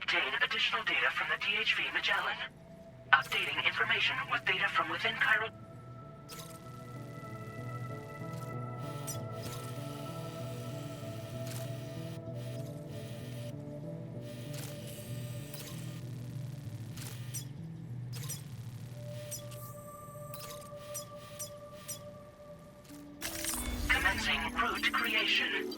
obtain additional data from the THV Magellan. Updating information with data from within Chiral... Commencing route creation.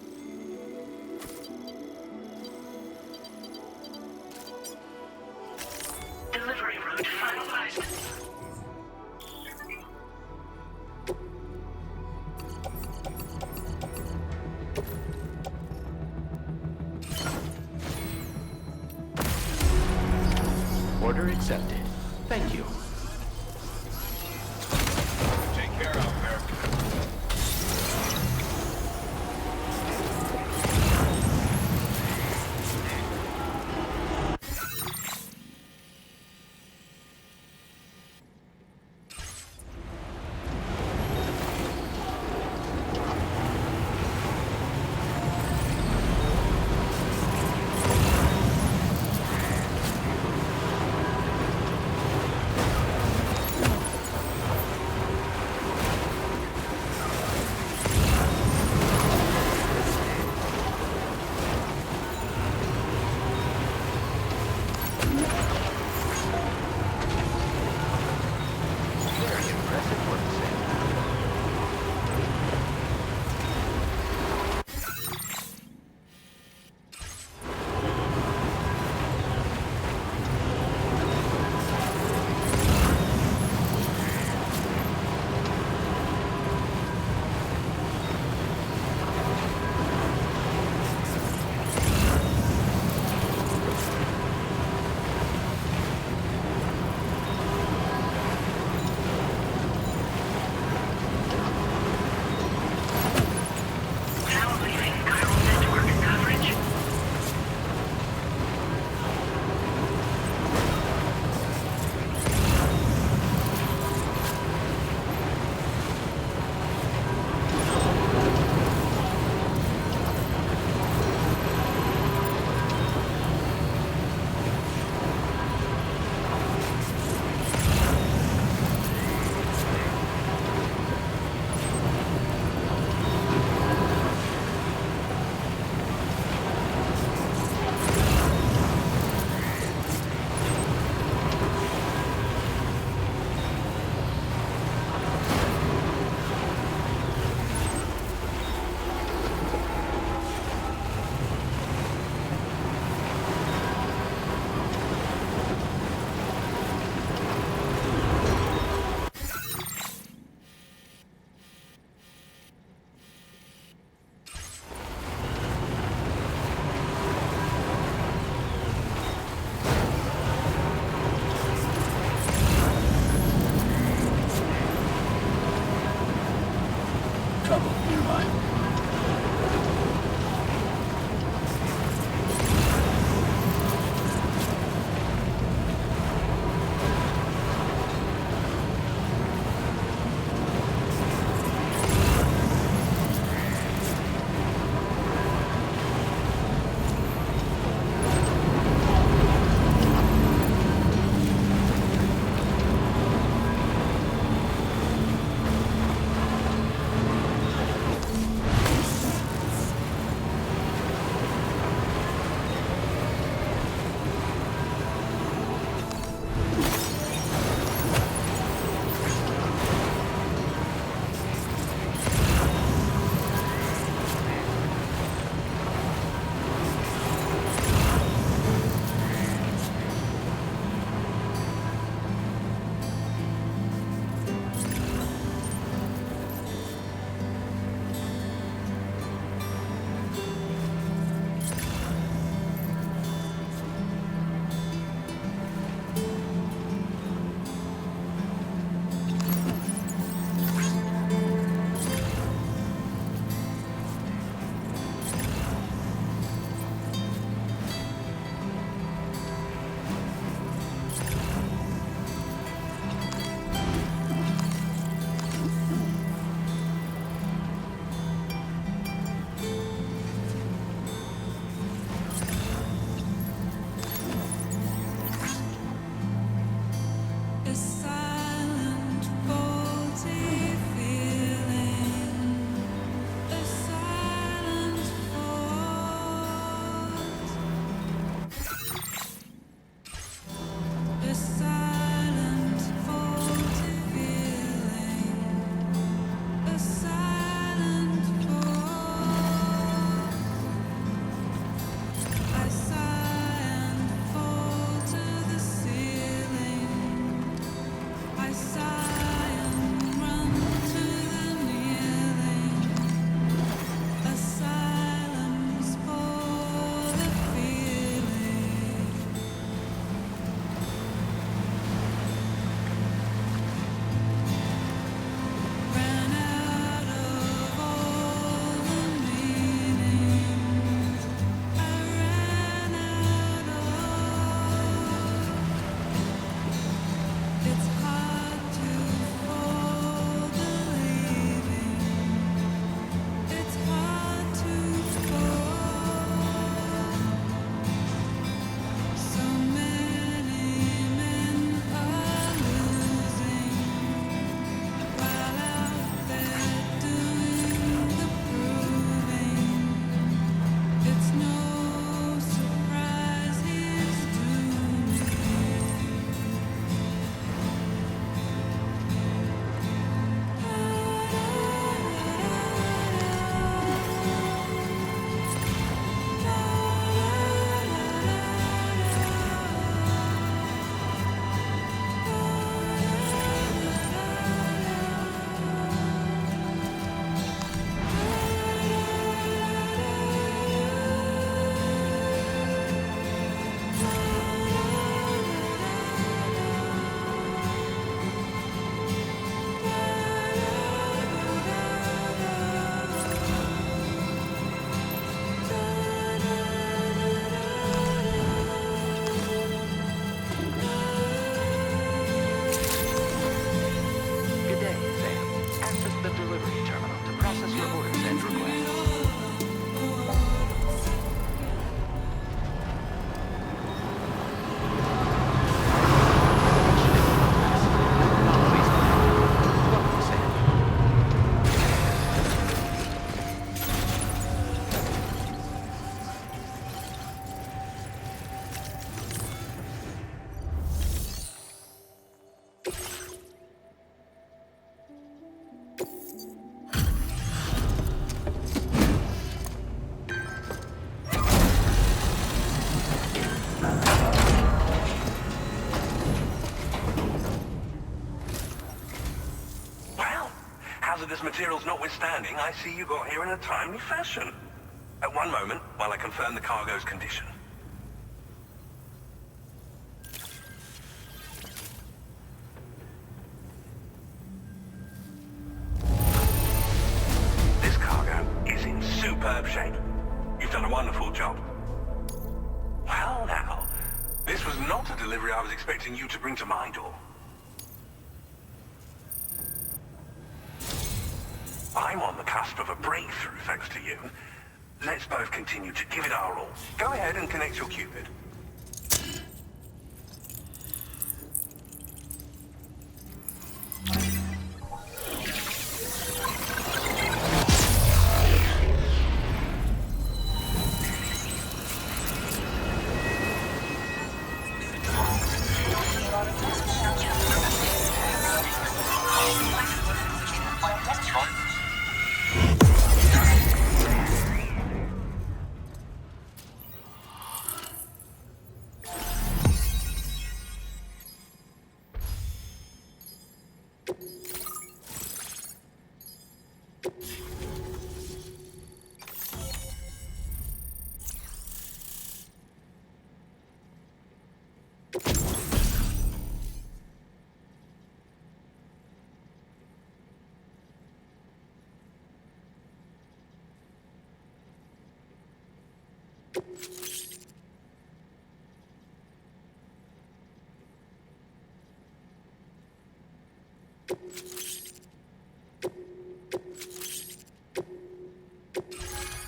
Delivery route finalized. Order accepted. Thank you. Take care out there. Precious materials notwithstanding, I see you got here in a timely fashion. At one moment, while I confirm the cargo's condition. This cargo is in superb shape. You've done a wonderful job. Well now, this was not a delivery I was expecting you to bring to my door. I'm on the cusp of a breakthrough thanks to you. Let's both continue to give it our all. Go ahead and connect your Cupid.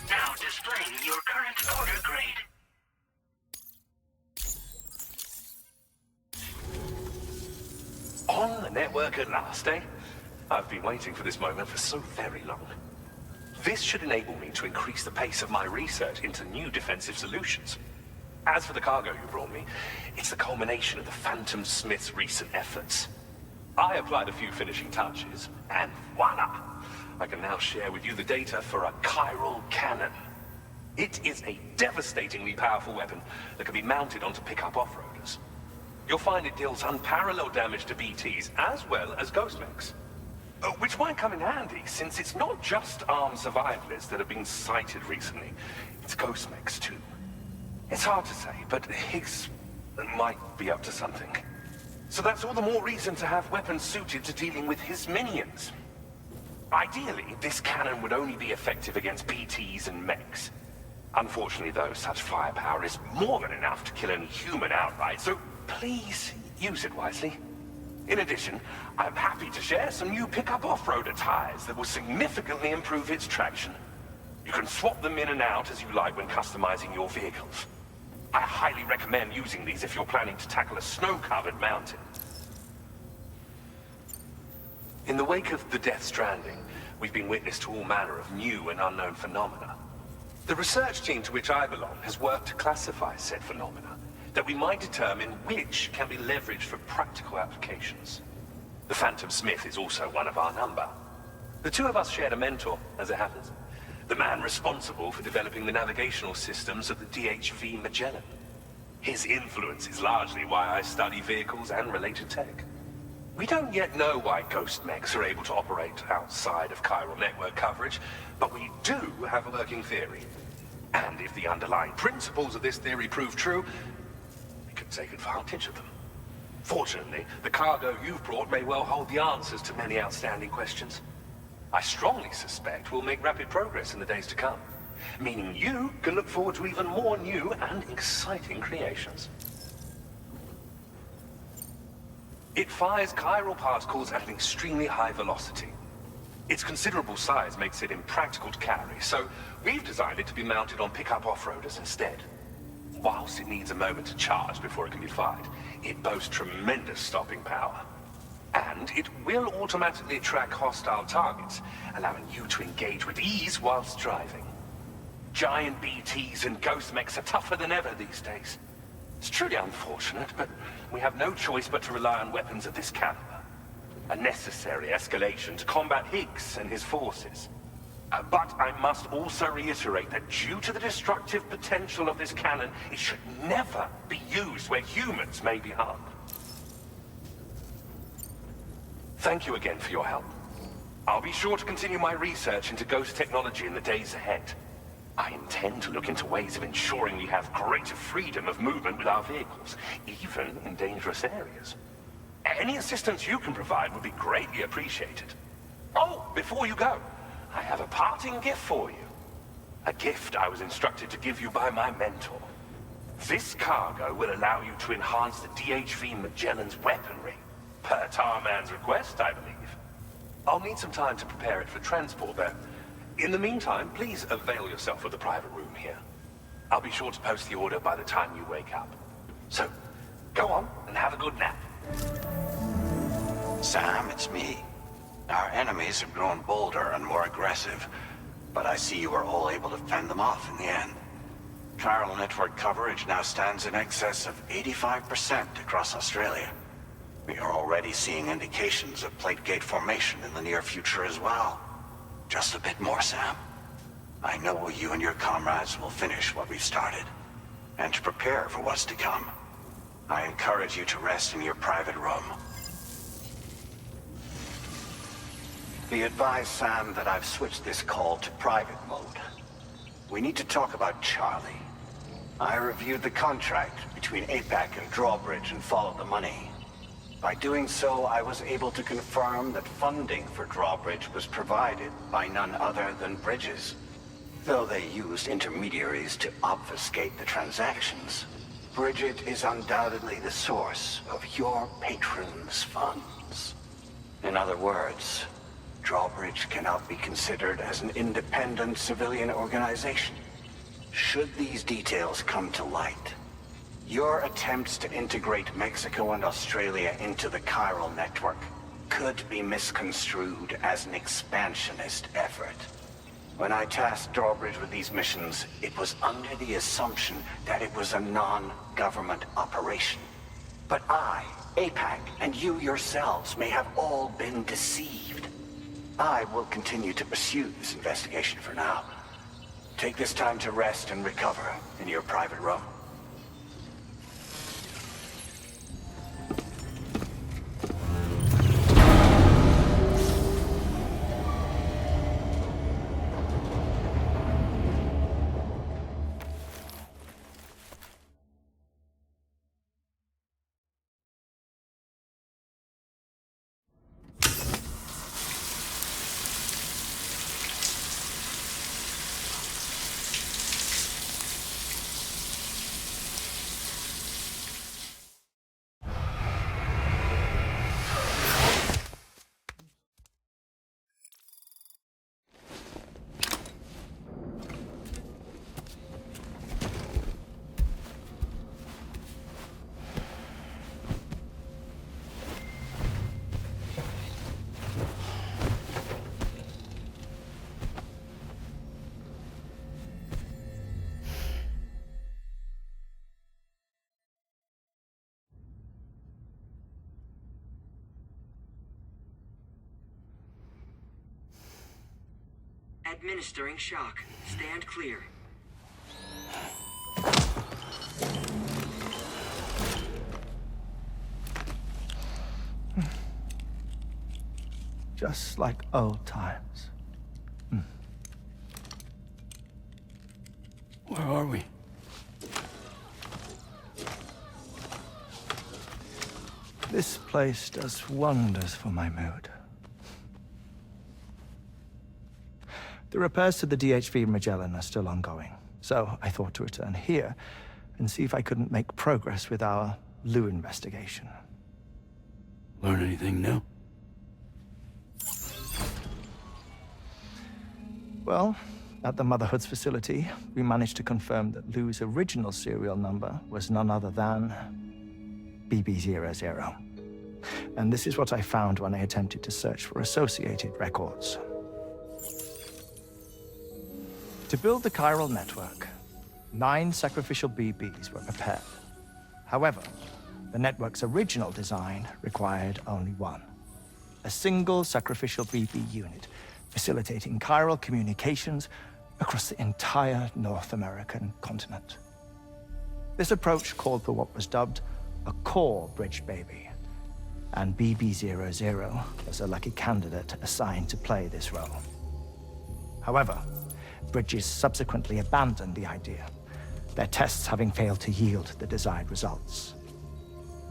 Now displaying your current order grade. On the network at last, eh? I've been waiting for this moment for so very long. This should enable me to increase the pace of my research into new defensive solutions. As for the cargo you brought me, it's the culmination of the Phantom Smith's recent efforts. I applied a few finishing touches, and voila! I can now share with you the data for a chiral cannon. It is a devastatingly powerful weapon that can be mounted onto pickup off-roaders. You'll find it deals unparalleled damage to BTs as well as ghost mechs. Which might come in handy, since it's not just armed survivalists that have been sighted recently. It's ghost mechs too. It's hard to say, but Higgs might be up to something. So that's all the more reason to have weapons suited to dealing with his minions. Ideally, this cannon would only be effective against BTs and mechs. Unfortunately, though, such firepower is more than enough to kill any human outright, so please use it wisely. In addition, I'm happy to share some new pickup off-roader tires that will significantly improve its traction. You can swap them in and out as you like when customizing your vehicles. I highly recommend using these if you're planning to tackle a snow-covered mountain. In the wake of the Death Stranding, we've been witness to all manner of new and unknown phenomena. The research team to which I belong has worked to classify said phenomena, that we might determine which can be leveraged for practical applications. The Phantom Smith is also one of our number. The two of us shared a mentor, as it happens. The man responsible for developing the navigational systems of the DHV Magellan. His influence is largely why I study vehicles and related tech. We don't yet know why ghost mechs are able to operate outside of Chiral Network coverage, but we do have a working theory. And if the underlying principles of this theory prove true, we can take advantage of them. Fortunately, the cargo you've brought may well hold the answers to many outstanding questions. I strongly suspect we'll make rapid progress in the days to come, meaning you can look forward to even more new and exciting creations. It fires chiral particles at an extremely high velocity. Its considerable size makes it impractical to carry, so we've designed it to be mounted on pickup off-roaders instead. Whilst it needs a moment to charge before it can be fired, it boasts tremendous stopping power. And it will automatically track hostile targets, allowing you to engage with ease whilst driving. Giant BTs and ghost mechs are tougher than ever these days. It's truly unfortunate, but we have no choice but to rely on weapons of this caliber. A necessary escalation to combat Higgs and his forces. But I must also reiterate that due to the destructive potential of this cannon, it should never be used where humans may be harmed. Thank you again for your help. I'll be sure to continue my research into ghost technology in the days ahead. I intend to look into ways of ensuring we have greater freedom of movement with our vehicles, even in dangerous areas. Any assistance you can provide would be greatly appreciated. Oh, before you go, I have a parting gift for you. A gift I was instructed to give you by my mentor. This cargo will allow you to enhance the DHV Magellan's weaponry, per Tarman's request, I believe. I'll need some time to prepare it for transport, though. In the meantime, please avail yourself of the private room here. I'll be sure to post the order by the time you wake up. So, go on and have a good nap. Sam, it's me. Our enemies have grown bolder and more aggressive, but I see you were all able to fend them off in the end. Chiral Network coverage now stands in excess of 85% across Australia. We are already seeing indications of plate gate formation in the near future as well. Just a bit more, Sam. I know you and your comrades will finish what we've started, and to prepare for what's to come. I encourage you to rest in your private room. Be advised, Sam, that I've switched this call to private mode. We need to talk about Charlie. I reviewed the contract between APAC and Drawbridge and followed the money. By doing so, I was able to confirm that funding for Drawbridge was provided by none other than Bridges. Though they used intermediaries to obfuscate the transactions, Bridget is undoubtedly the source of your patrons' funds. In other words, Drawbridge cannot be considered as an independent civilian organization. Should these details come to light, your attempts to integrate Mexico and Australia into the Chiral Network could be misconstrued as an expansionist effort. When I tasked Drawbridge with these missions, it was under the assumption that it was a non-government operation. But I, APAC, and you yourselves may have all been deceived. I will continue to pursue this investigation for now. Take this time to rest and recover in your private room. Administering shock. Stand clear. Just like old times. Where are we? This place does wonders for my mood. The repairs to the DHV Magellan are still ongoing, so I thought to return here and see if I couldn't make progress with our Lou investigation. Learn anything new? Well, at the Motherhood's facility, we managed to confirm that Lou's original serial number was none other than BB00. And this is what I found when I attempted to search for associated records. To build the Chiral Network, 9 sacrificial BBs were prepared. However, the network's original design required only 1. A single sacrificial BB unit, facilitating chiral communications across the entire North American continent. This approach called for what was dubbed a core bridge baby. and BB-00 was a lucky candidate assigned to play this role. However, Bridges subsequently abandoned the idea, their tests having failed to yield the desired results.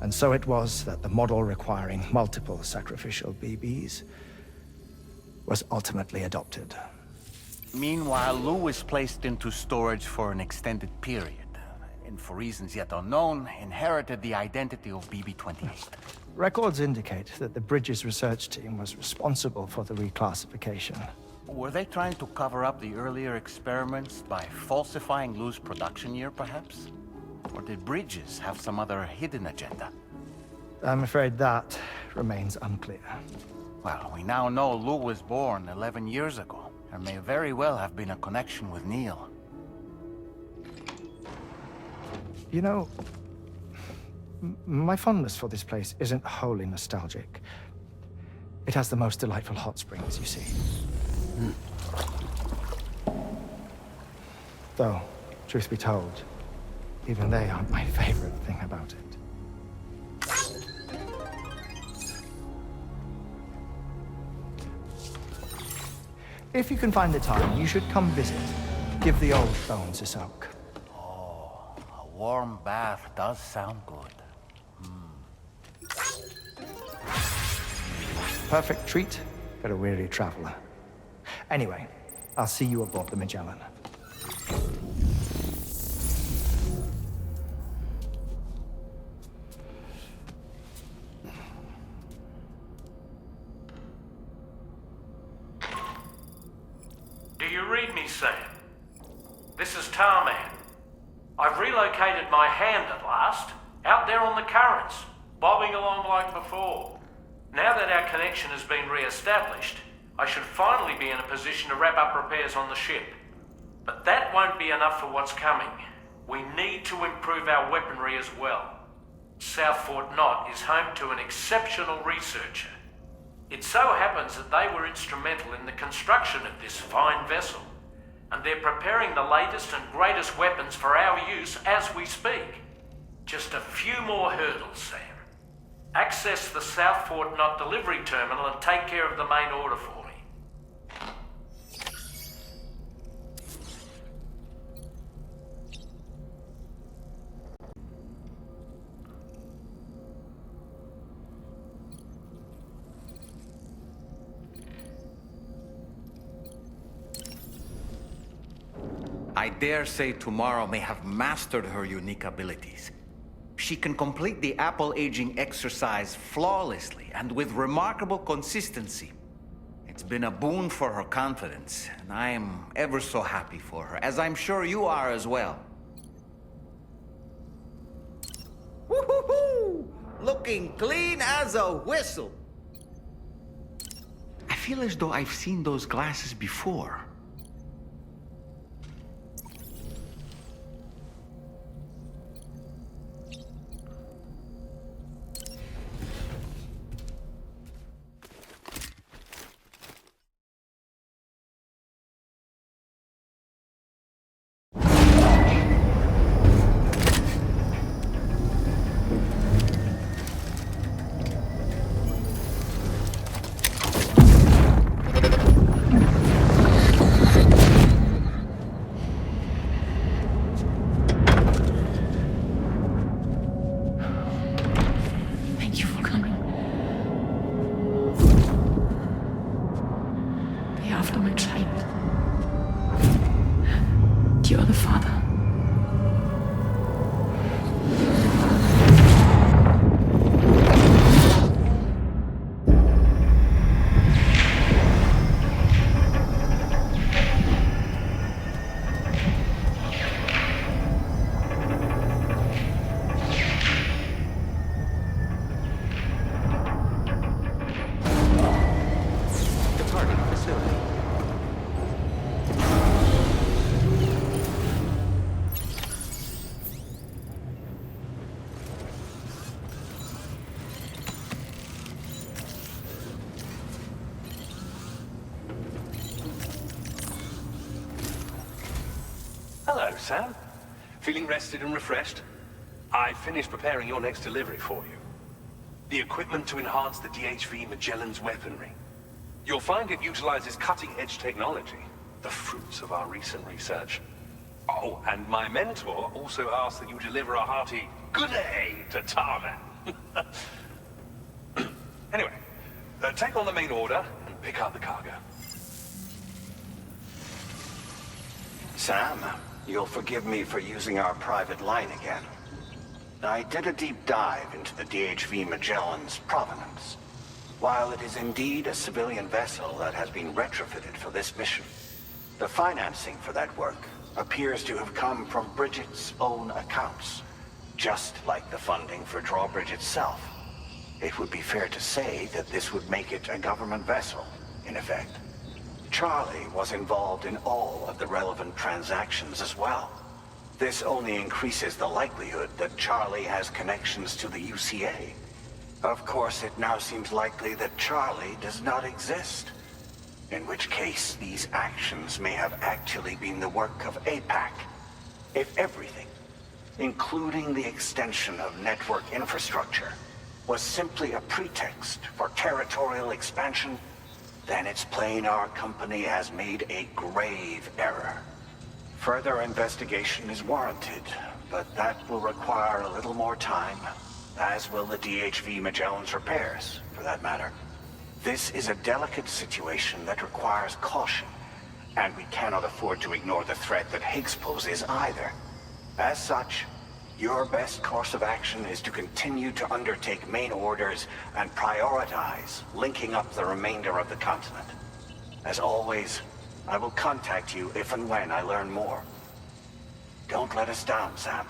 And so it was that the model requiring multiple sacrificial BBs was ultimately adopted. Meanwhile, Lou was placed into storage for an extended period, and for reasons yet unknown, inherited the identity of BB-28. Records indicate that the Bridges research team was responsible for the reclassification. Were they trying to cover up the earlier experiments by falsifying Lou's production year, perhaps? Or did Bridges have some other hidden agenda? I'm afraid that remains unclear. Well, we now know Lou was born 11 years ago. There may very well have been a connection with Neil. You know, my fondness for this place isn't wholly nostalgic. It has the most delightful hot springs, you see. Though, truth be told, even they aren't my favorite thing about it. If you can find the time, you should come visit. Give the old bones a soak. Oh, a warm bath does sound good. Perfect treat for a weary traveler. Anyway, I'll see you aboard the Magellan. Do you read me, Sam? This is Tarman. I've relocated my hand at last, out there on the currents, bobbing along like before. Now that our connection has been re-established, I should finally be in a position to wrap up repairs on the ship. But that won't be enough for what's coming. We need to improve our weaponry as well. South Fort Knot is home to an exceptional researcher. It so happens that they were instrumental in the construction of this fine vessel, and they're preparing the latest and greatest weapons for our use as we speak. Just a few more hurdles, Sam. Access the South Fort Knot delivery terminal and take care of the main order for me. I dare say Tomorrow may have mastered her unique abilities. She can complete the apple aging exercise flawlessly and with remarkable consistency. It's been a boon for her confidence, and I am ever so happy for her, as I'm sure you are as well. Woo-hoo-hoo! Looking clean as a whistle. I feel as though I've seen those glasses before. Hello, Sam. Feeling rested and refreshed? I finished preparing your next delivery for you. the equipment to enhance the DHV Magellan's weaponry. You'll find it utilizes cutting-edge technology, the fruits of our recent research. Oh, and my mentor also asked that you deliver a hearty good day to Tarman. Anyway, take on the main order and pick up the cargo. Sam, you'll forgive me for using our private line again. I did a deep dive into the DHV Magellan's provenance. While it is indeed a civilian vessel that has been retrofitted for this mission, the financing for that work appears to have come from Bridget's own accounts, just like the funding for Drawbridge itself. It would be fair to say that this would make it a government vessel, in effect. Charlie was involved in all of the relevant transactions as well. This only increases the likelihood that Charlie has connections to the UCA. Of course, it now seems likely that Charlie does not exist. In which case, these actions may have actually been the work of APAC. If everything, including the extension of network infrastructure, was simply a pretext for territorial expansion, then it's plain our company has made a grave error. Further investigation is warranted, but that will require a little more time, as will the DHV Magellan's repairs, for that matter. This is a delicate situation that requires caution, and we cannot afford to ignore the threat that Higgs poses either. As such, your best course of action is to continue to undertake main orders and prioritize linking up the remainder of the continent. As always, I will contact you if and when I learn more. Don't let us down, Sam.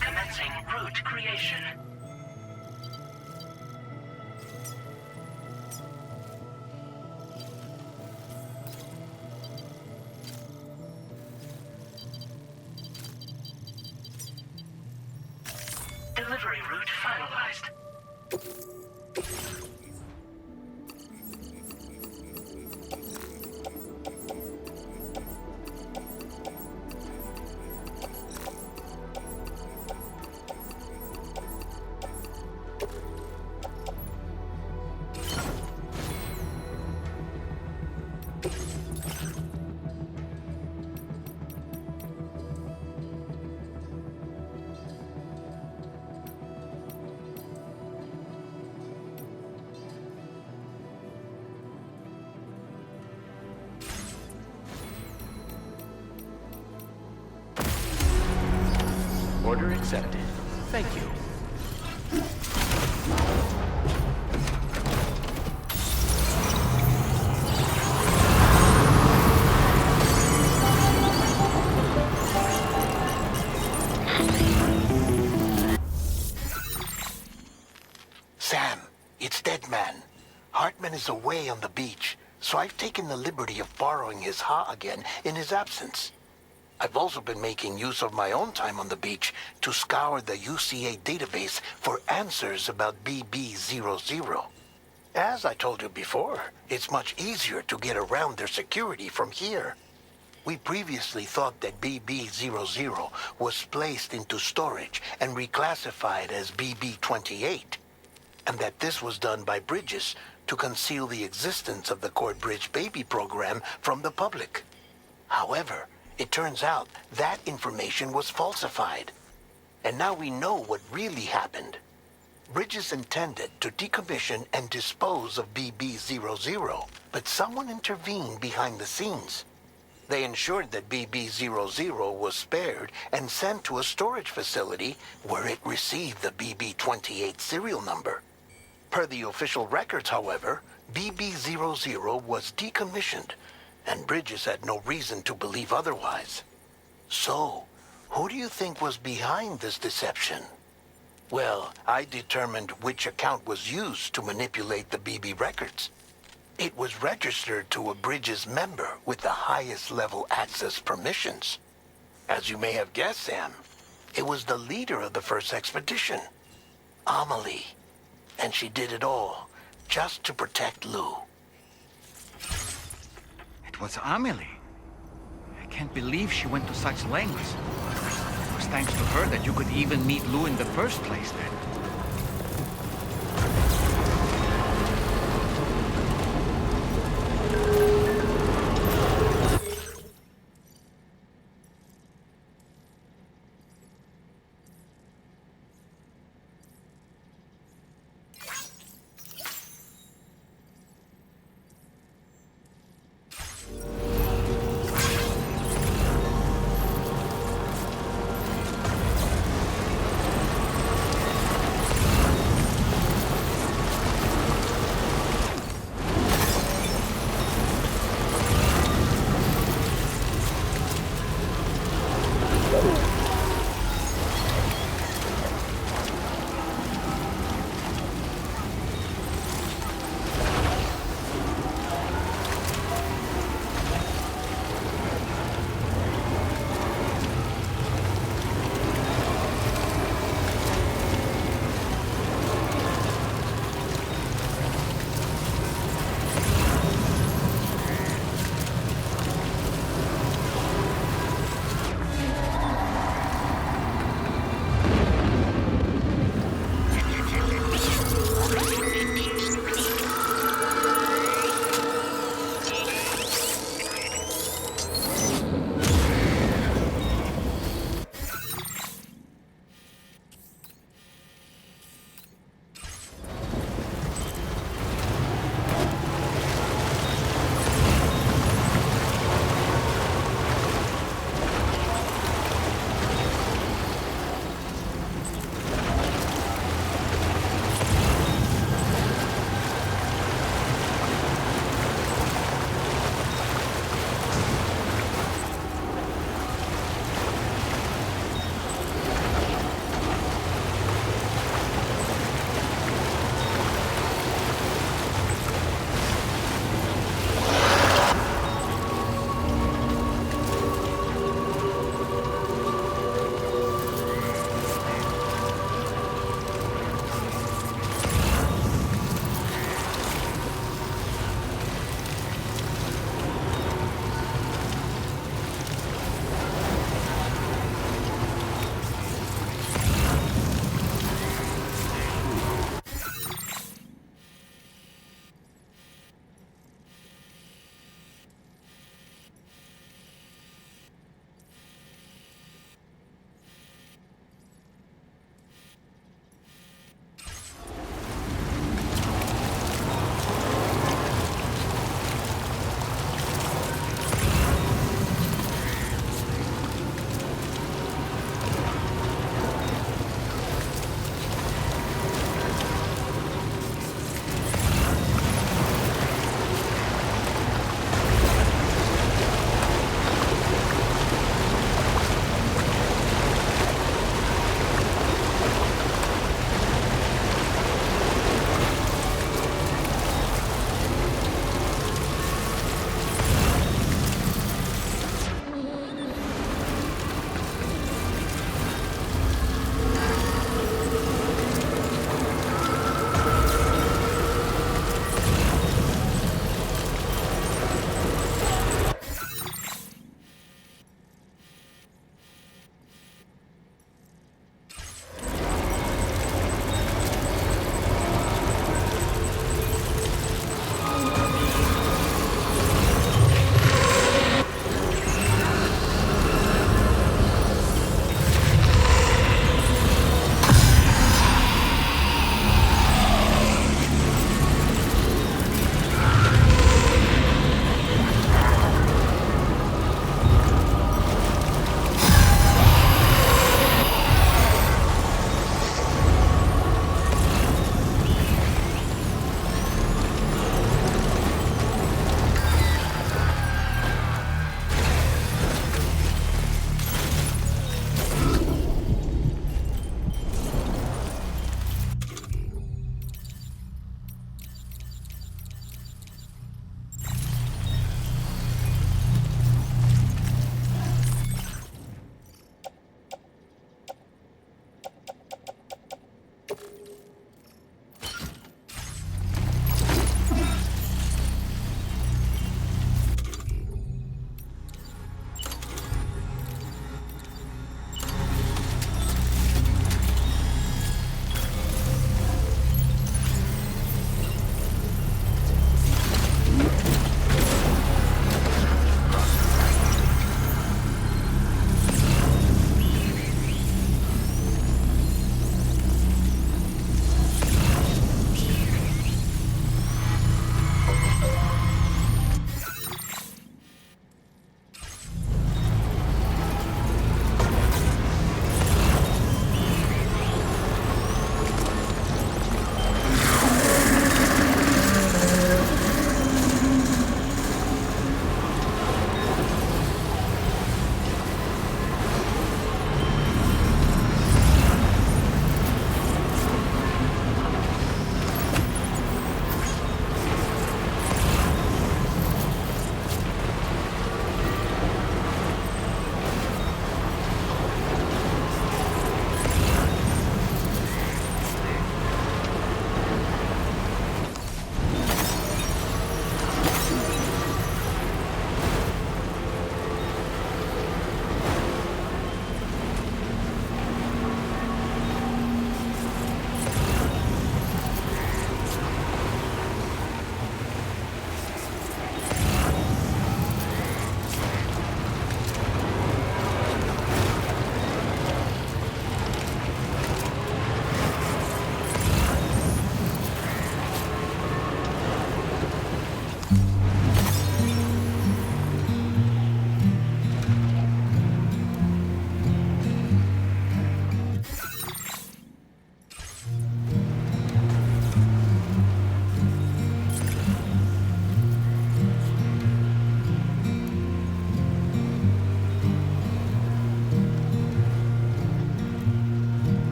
Commencing route creation. Delivery route finalized. Order accepted. Thank you. Sam, it's Deadman. Hartman is away on the beach, so I've taken the liberty of borrowing his Ha again in his absence. I've also been making use of my own time on the beach to scour the UCA database for answers about BB-00. As I told you before, it's much easier to get around their security from here. We previously thought that BB-00 was placed into storage and reclassified as BB-28, and that this was done by Bridges to conceal the existence of the Cord Bridge baby program from the public. However, it turns out that information was falsified. And now we know what really happened. Bridges intended to decommission and dispose of BB-00, but someone intervened behind the scenes. They ensured that BB-00 was spared and sent to a storage facility where it received the BB-28 serial number. Per the official records, however, BB-00 was decommissioned, and Bridges had no reason to believe otherwise. So, who do you think was behind this deception? Well, I determined which account was used to manipulate the BB records. It was registered to a Bridges member with the highest level access permissions. As you may have guessed, Sam, it was the leader of the first expedition, Amelie. And she did it all just to protect Lou. It was Amelie. I can't believe she went to such lengths. It was thanks to her that you could even meet Lou in the first place, then.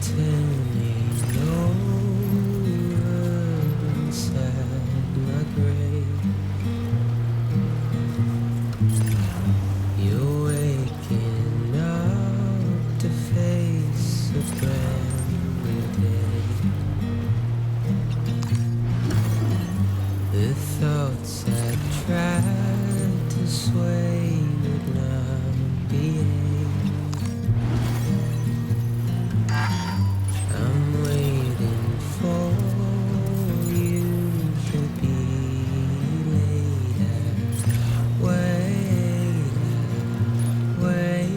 turning over inside my grave. You're waking up to face a brand new day. The thoughts I tried to sway would not behave. I'm waiting for you to be later. Wait, wait.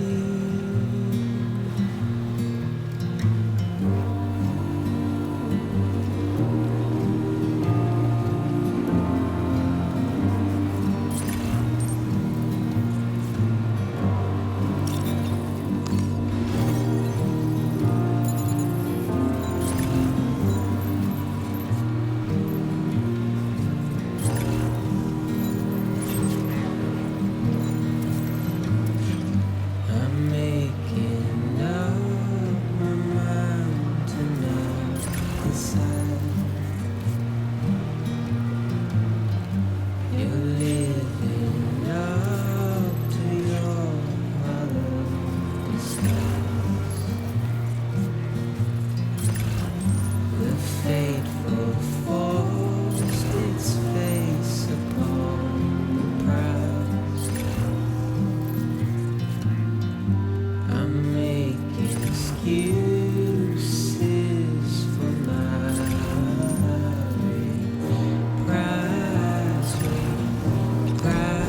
I'm making up my mind to not decide. You're living up to your hollow stars. The fateful forced its face upon the prize. I'm making excuses for my prize, pride.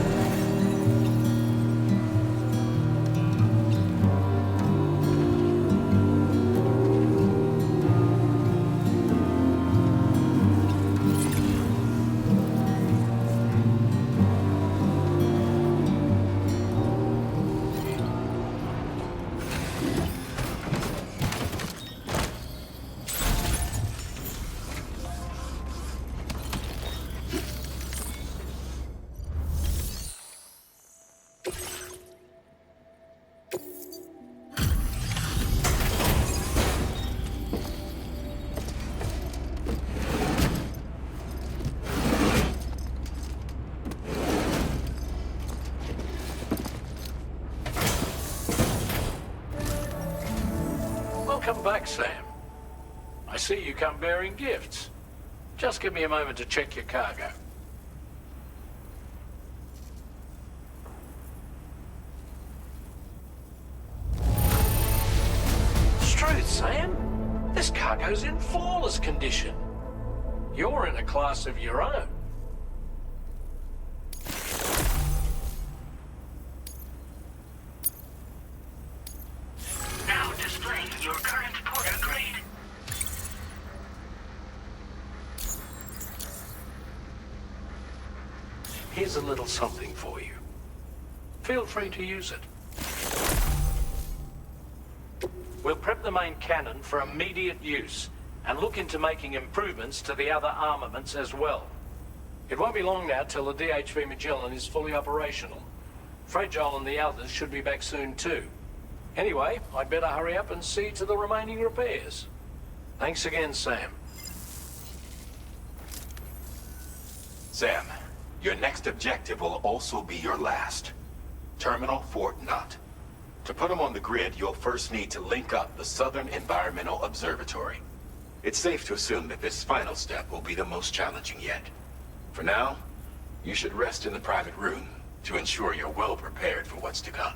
Welcome back, Sam. I see you come bearing gifts. Just give me a moment to check your cargo. Truth, Sam. This cargo's in flawless condition. You're in a class of your own. Now displaying your current porter grade. Here's a little something for you. Feel free to use it. We'll prep the main cannon for immediate use and look into making improvements to the other armaments as well. It won't be long now till the DHV Magellan is fully operational. Fragile and the others should be back soon too. Anyway, I'd better hurry up and see to the remaining repairs. Thanks again, Sam. Sam, your next objective will also be your last. Terminal Fort Knott. To put them on the grid, you'll first need to link up the Southern Environmental Observatory. It's safe to assume that this final step will be the most challenging yet. For now, you should rest in the private room to ensure you're well prepared for what's to come.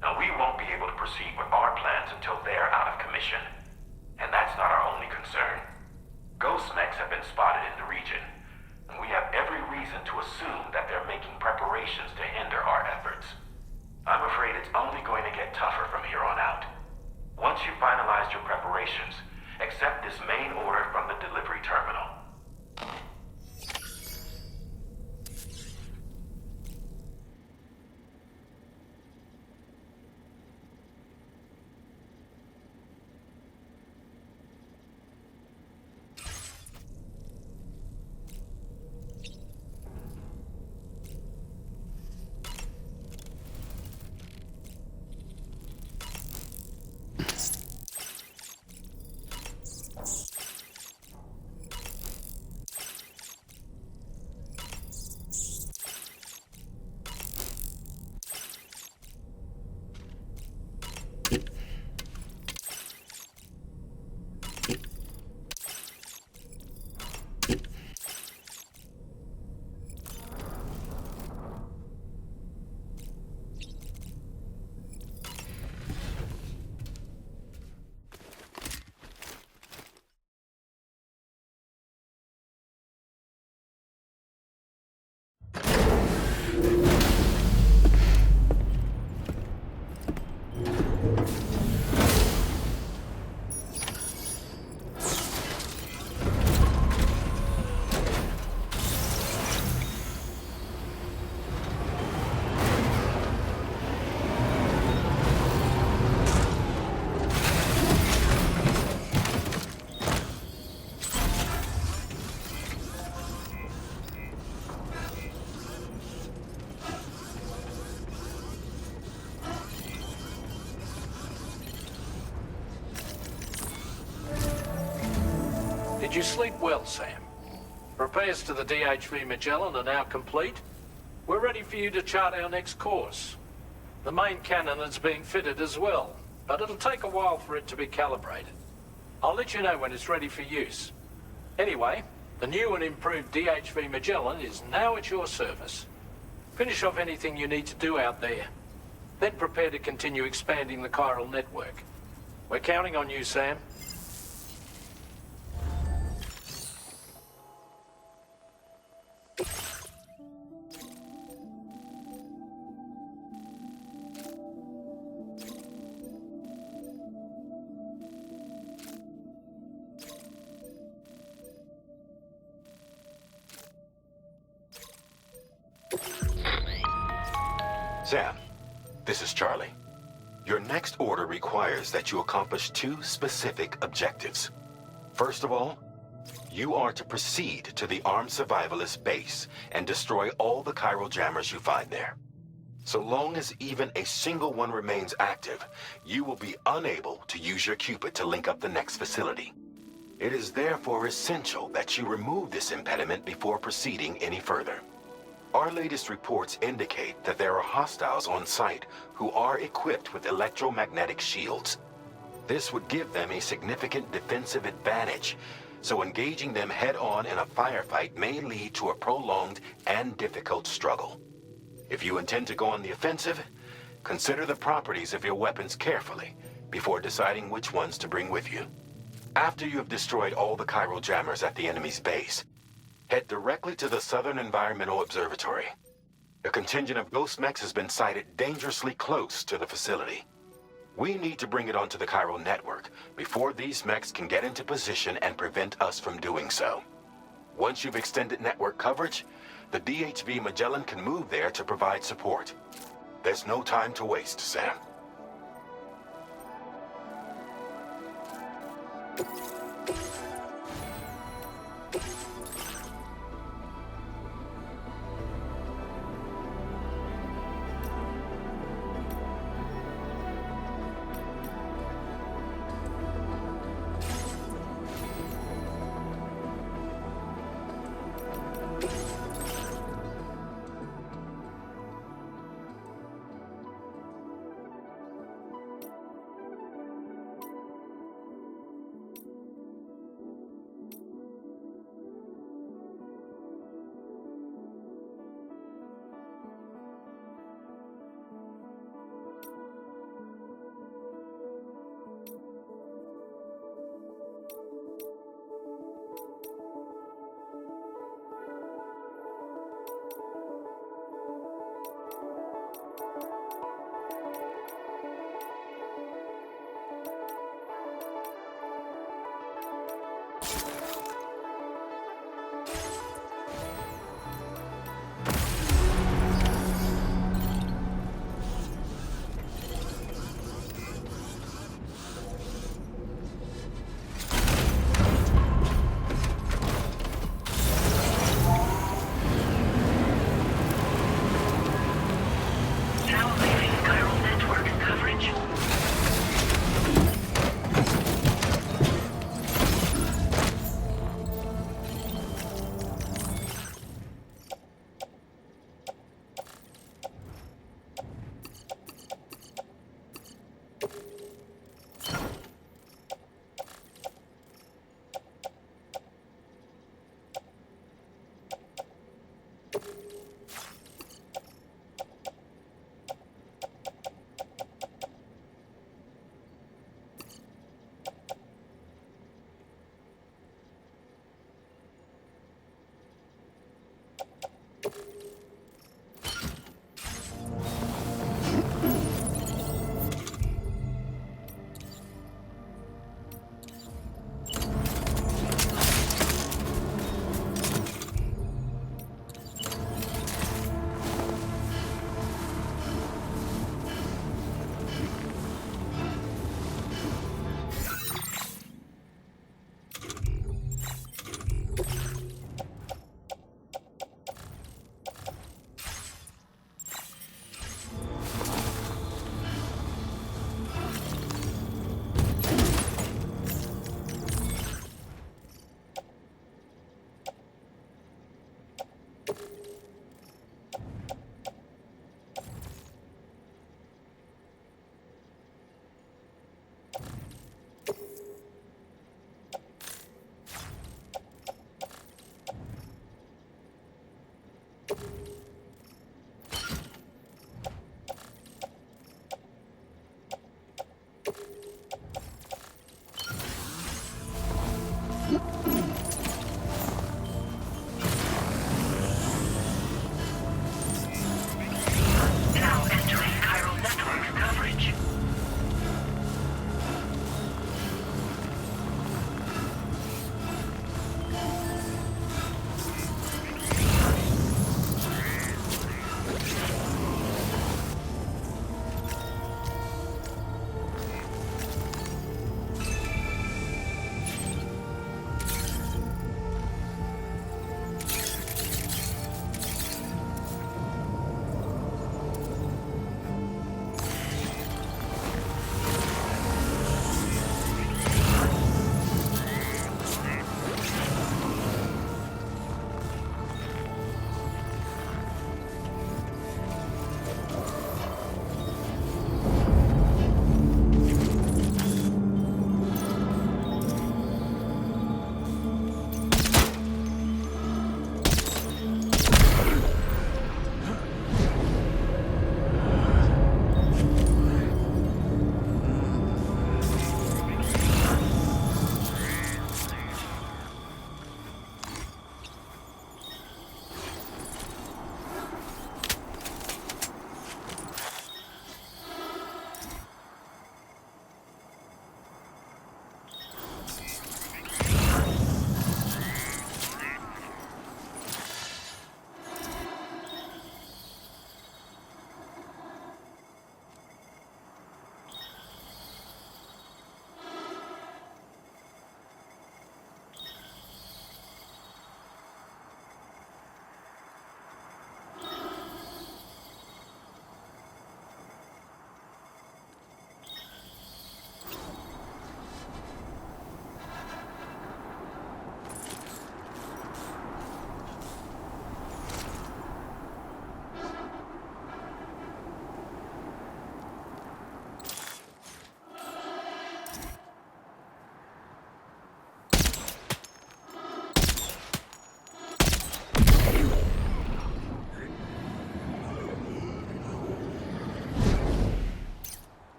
Now, we won't be able to proceed with our plans until they're out of commission. And that's not our only concern. Ghost mechs have been spotted in the region, and we have every reason to assume that they're making preparations to hinder our efforts. I'm afraid it's only going to get tougher from here on out. Once you've finalized your preparations, accept this main order from the delivery terminal. Did you sleep well, Sam? Repairs to the DHV Magellan are now complete. We're ready for you to chart our next course. The main cannon is being fitted as well, but it'll take a while for it to be calibrated. I'll let you know when it's ready for use. Anyway, the new and improved DHV Magellan is now at your service. Finish off anything you need to do out there. Then prepare to continue expanding the Chiral Network. We're counting on you, Sam. Sam, this is Charlie. Your next order requires that you accomplish two specific objectives. First of all, you are to proceed to the armed survivalist base and destroy all the chiral jammers you find there. So long as even a single one remains active, you will be unable to use your Cupid to link up the next facility. It is therefore essential that you remove this impediment before proceeding any further. Our latest reports indicate that there are hostiles on site who are equipped with electromagnetic shields. This would give them a significant defensive advantage, so engaging them head-on in a firefight may lead to a prolonged and difficult struggle. If you intend to go on the offensive, consider the properties of your weapons carefully before deciding which ones to bring with you. After you have destroyed all the chiral jammers at the enemy's base, head directly to the Southern Environmental Observatory. A contingent of ghost mechs has been sighted dangerously close to the facility. We need to bring it onto the Chiral Network before these mechs can get into position and prevent us from doing so. Once you've extended network coverage, the DHV Magellan can move there to provide support. There's no time to waste, Sam.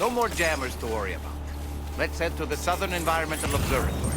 No more jammers to worry about. Let's head to the Southern Environmental Observatory.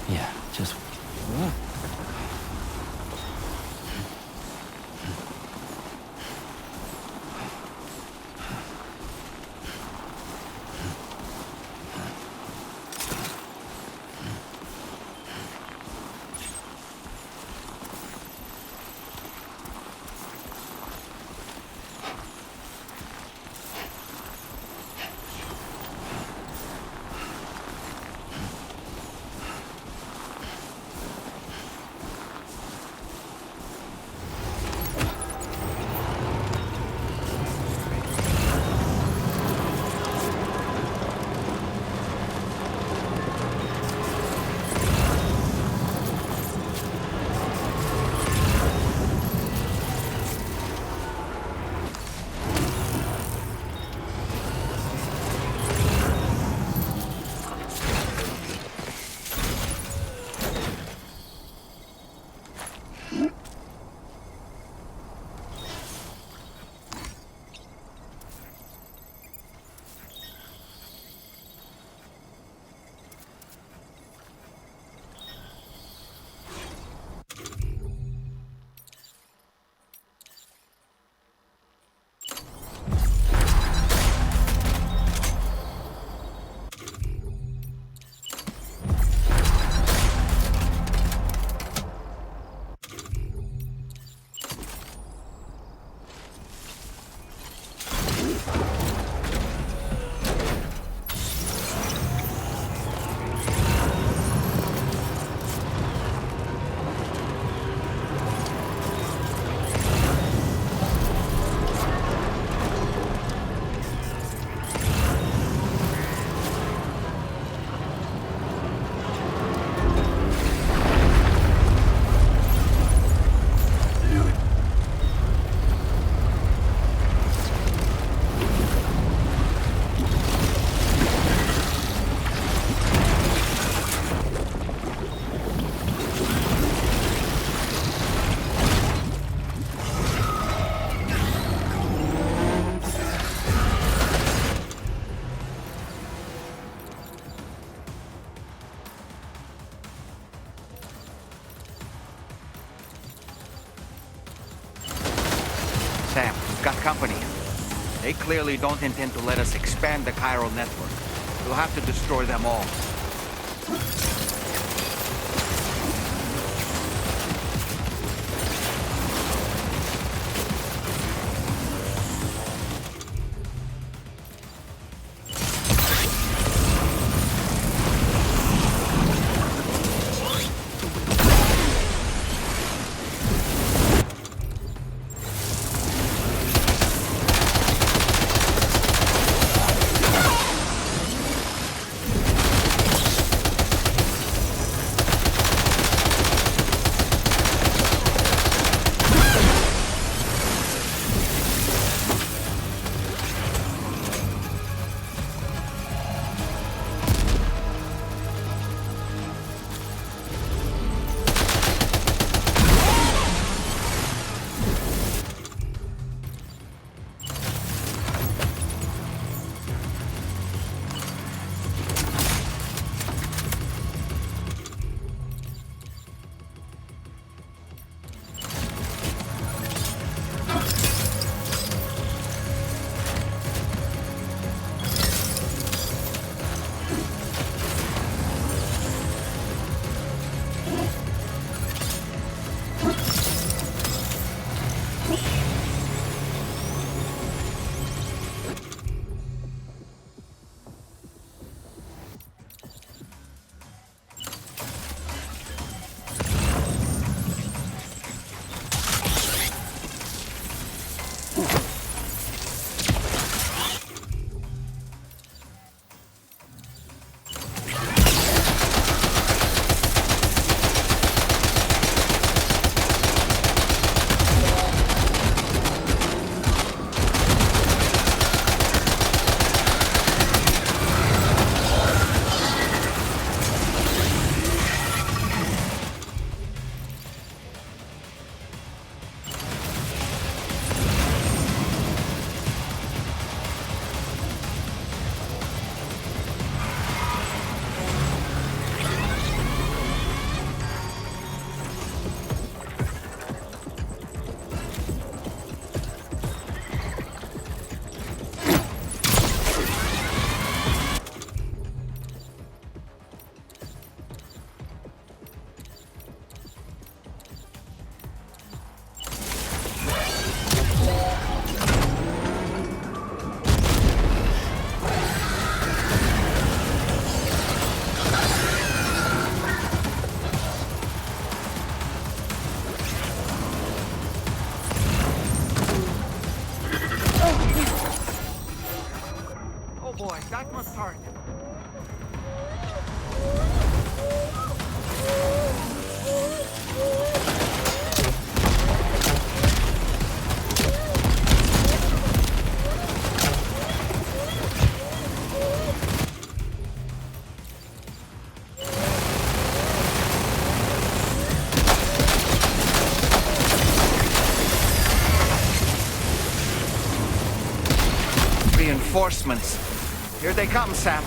Yeah, just... Sam, we've got company. They clearly don't intend to let us expand the Chiral Network. We'll have to destroy them all. reinforcements. Here they come, Sam.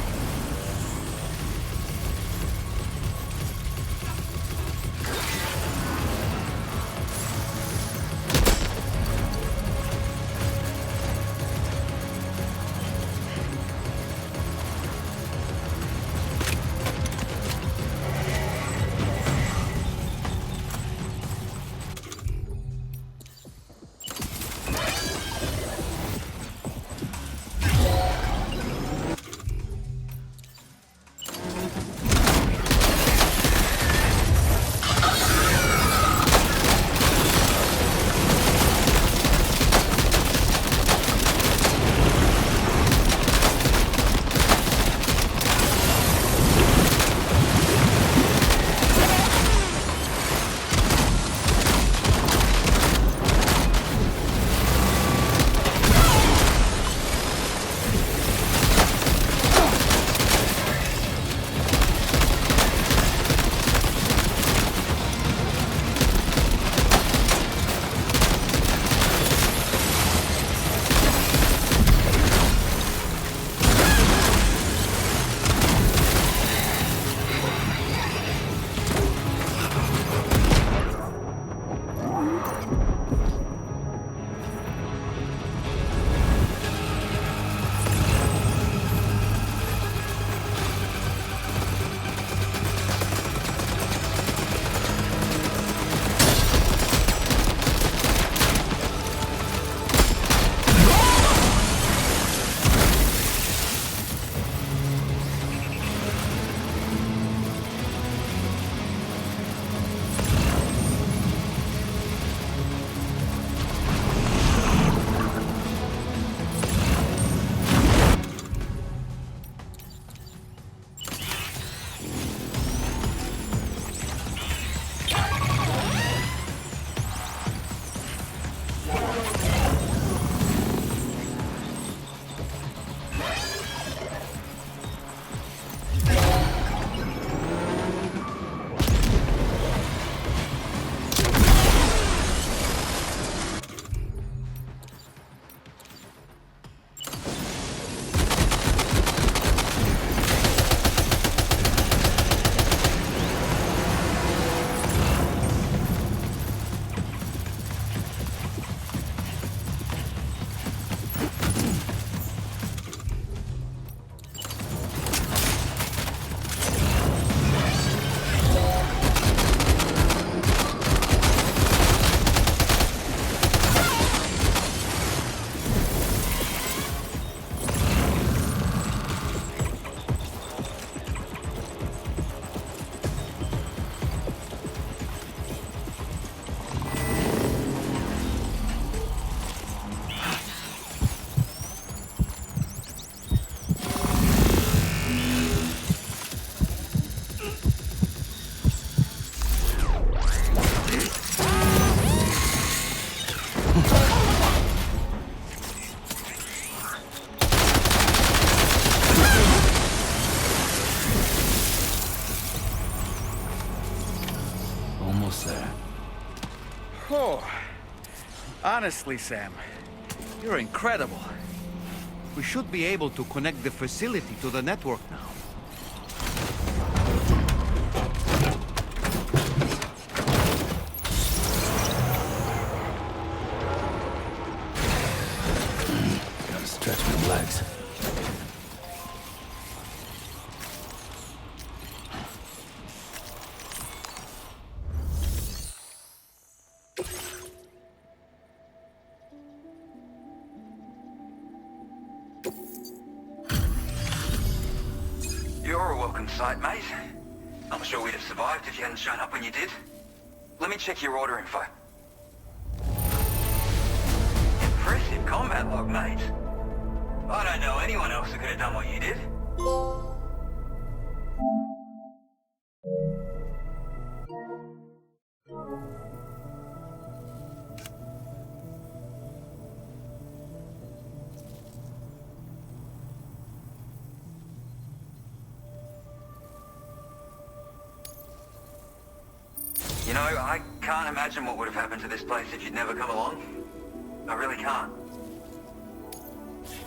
Oh, honestly, Sam, you're incredible. We should be able to connect the facility to the network now. Gotta stretch my legs. You're a welcome sight, mate. I'm sure we'd have survived if you hadn't shown up when you did. Let me check your order info. Impressive combat log, mate. I don't know anyone else who could have done what you did. You know, I can't imagine what would have happened to this place if you'd never come along. I really can't.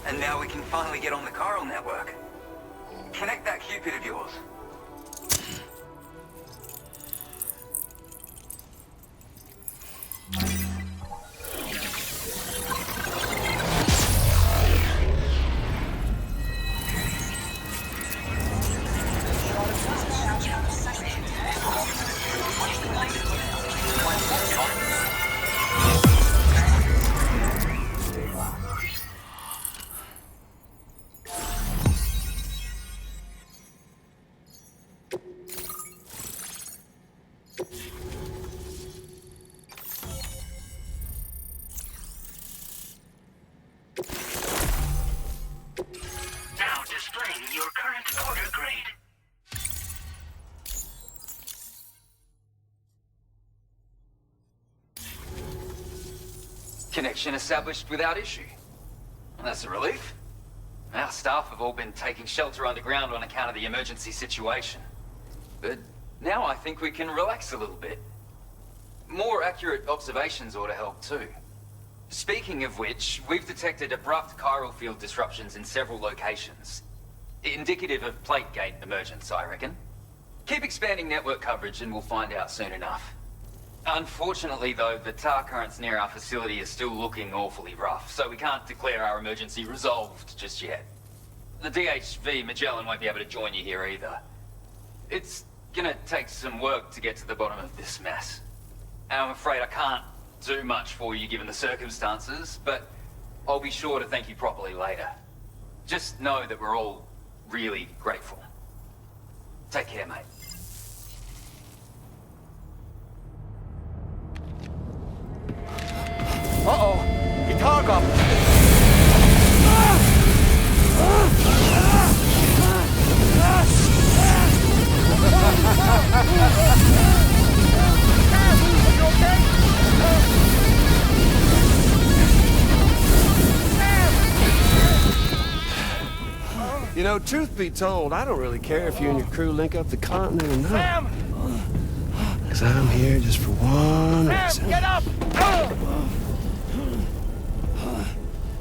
And now we can finally get on the Chiral Network. Connect that Cupid of yours. Now displaying your current order grade. Connection established without issue. Well, that's a relief. Our staff have all been taking shelter underground on account of the emergency situation. But now I think we can relax a little bit. More accurate observations ought to help too. Speaking of which, we've detected abrupt chiral field disruptions in several locations. Indicative of plate gate emergence, I reckon. Keep expanding network coverage and we'll find out soon enough. Unfortunately, though, the tar currents near our facility are still looking awfully rough, so we can't declare our emergency resolved just yet. The DHV Magellan won't be able to join you here either. It's gonna take some work to get to the bottom of this mess. And I'm afraid I can't do much for you given the circumstances, but I'll be sure to thank you properly later. Just know that we're all really grateful. Take care, mate. Uh-oh! Itargum! You know, truth be told, I don't really care if you and your crew link up the continent or not. Sam! Because I'm here just for one reason. Sam, get up!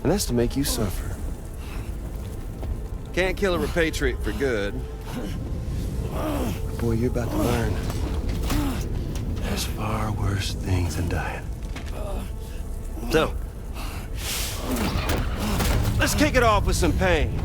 And that's to make you suffer. Can't kill a repatriate for good. But boy, you're about to learn. There's far worse things than dying. So, let's kick it off with some pain.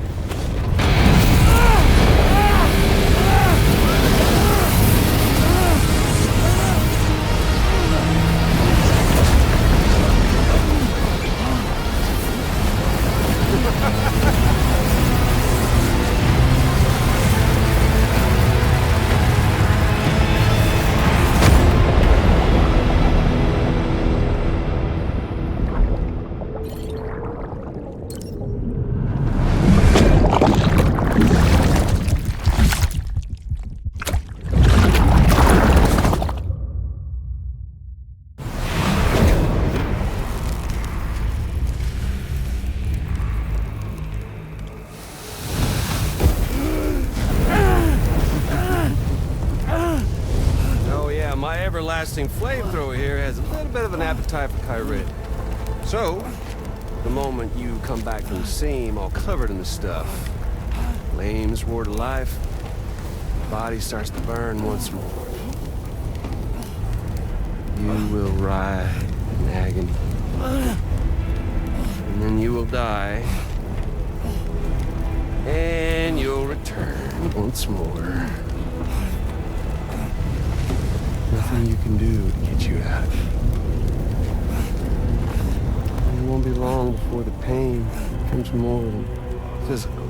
Everlasting flamethrower here has a little bit of an appetite for Chiral. So, the moment you come back from the scene all covered in the stuff, flames roar to life, the body starts to burn once more. You will writhe in agony. And then you will die. And you'll return once more. Nothing you can do to get you out of it. And it won't be long before the pain becomes more than physical.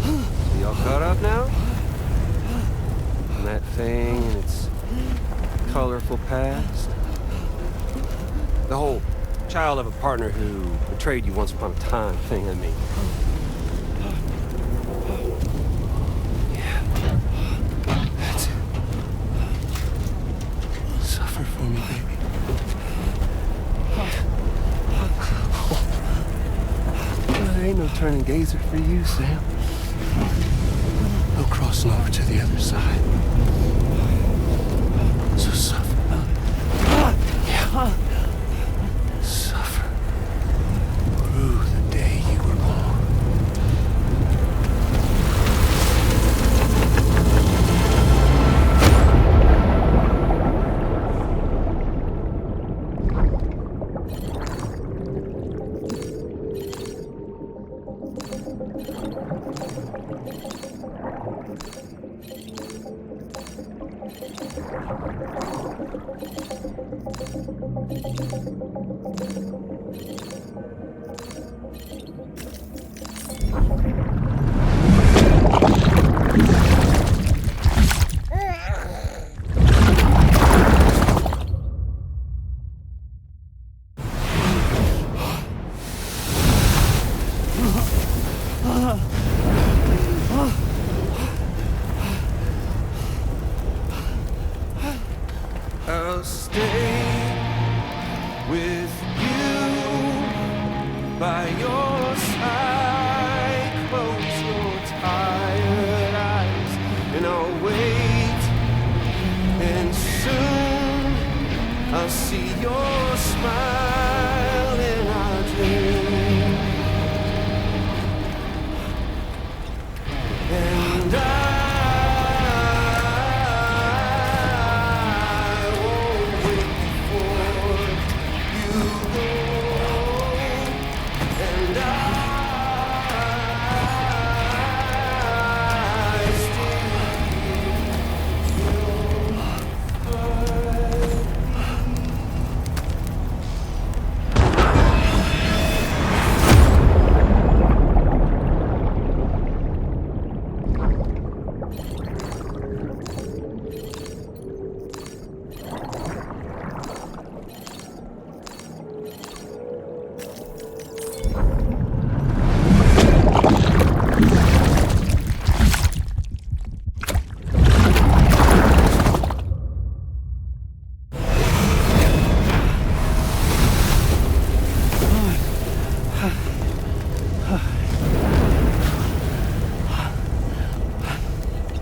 So y'all caught up now? And that thing and its colorful past? The whole child of a partner who betrayed you once upon a time thing, I mean. Yeah. That's it. Suffer for me, baby. There ain't no turning gazer for you, Sam. No crossing over to the other side. So suffer. Yeah. Suffer. Through the day you were born. I'll stay with you by your side. Close your tired eyes and I'll wait. And soon I'll see your smile in our dream. And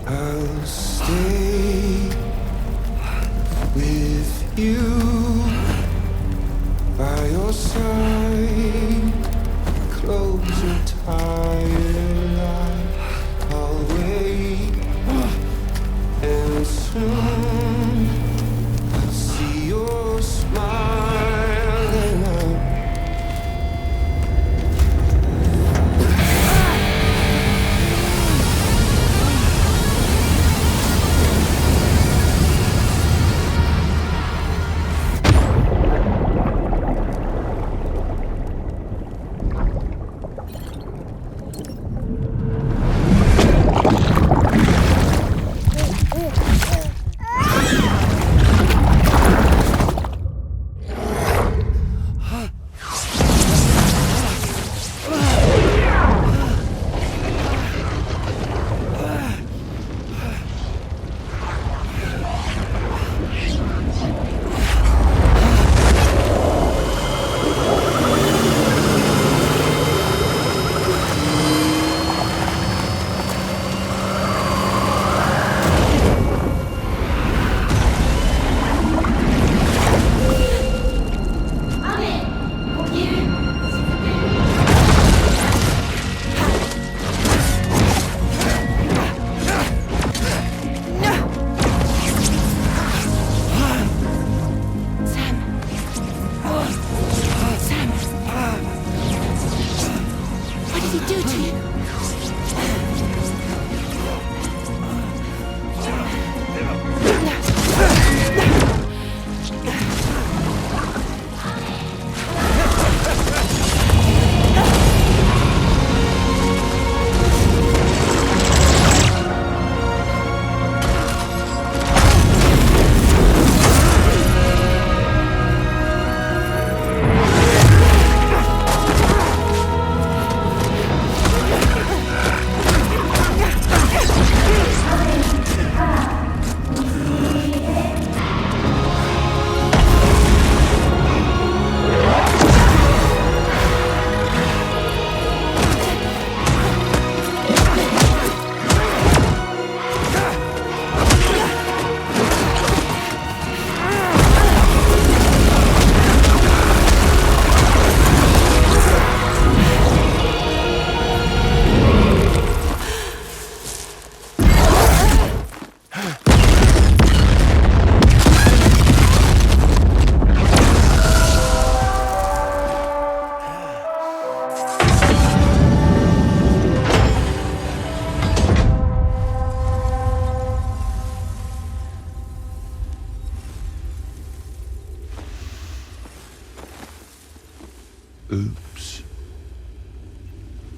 I'll stay with you by your side. Close your tired eyes. I'll wait, and soon I'll see your smile, and I'll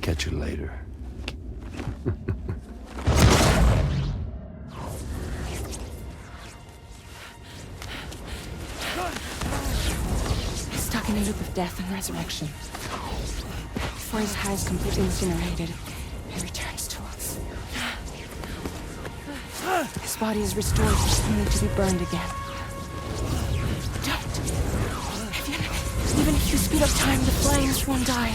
Catch you later. He's stuck in a loop of death and resurrection. Before his high is completely incinerated, he returns to us. His body is restored, only to be burned again. Don't! Even if you speed up time, the flames won't die.